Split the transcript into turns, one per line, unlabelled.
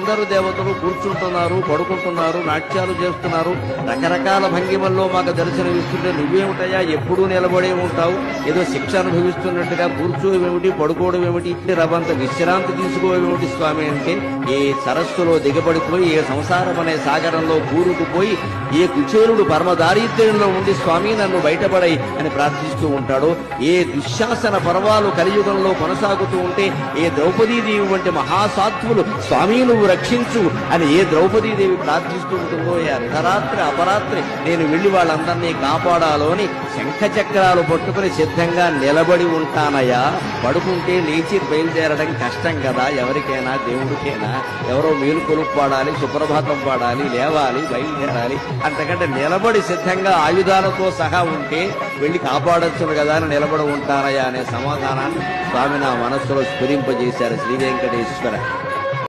అందరూ దేవతలు కూర్చుంటున్నారు, పడుకుంటున్నారు, నాట్యాలు చేస్తున్నారు, రకరకాల భంగిమల్లో మాకు దర్శనమిస్తుంటే నువ్వేమిటయా ఎప్పుడూ నిలబడే ఉంటావు, ఏదో శిక్ష అనుభవిస్తున్నట్టుగా కూర్చోవేమిటి, పడుకోవడం ఏమిటి, రవంత విశ్రాంతి తీసుకోవేమిటి స్వామి అంటే, ఏ సరస్సులో దిగబడిపోయి ఏ సంసారం అనే సాగరంలో కూరుకుపోయి ఏ కుచేరుడు పరమ దారిద్ర్యంలో ఉండి స్వామి నన్ను బయటపడై అని ప్రార్థిస్తూ ఉంటాడో, ఏ దుశ్శాసన పర్వాలు కలియుగంలో కొనసాగుతూ ఉంటే ఏ ద్రౌపదీదేవి వంటి మహాసాత్వులు స్వామి నువ్వు రక్షించు అని ఏ ద్రౌపదీదేవి ప్రార్థిస్తూ ఉంటుందో, ఏ అర్ధరాత్రి అపరాత్రి నేను వెళ్లి వాళ్ళందరినీ కాపాడాలో అని శంఖ చక్రాలు పట్టుకుని సిద్ధంగా నిలబడి ఉంటానయ్యా. పడుకుంటే లేచి బయలుదేరడం కష్టం కదా, ఎవరికైనా దేవుడికైనా. ఎవరో మేలుకొలుపు పాడాలి, సుప్రభాతం పాడాలి, లేవాలి, బయలుదేరాలి. అంతకంటే నిలబడి సిద్ధంగా ఆయుధాలతో సహా ఉంటే వెళ్లి కాపాడొచ్చును కదా అని నిలబడి ఉంటానయ్యా అనే సమాధానాన్ని స్వామి నా మనస్సులో స్ఫురింపజేశారు శ్రీ వెంకటేశ్వర.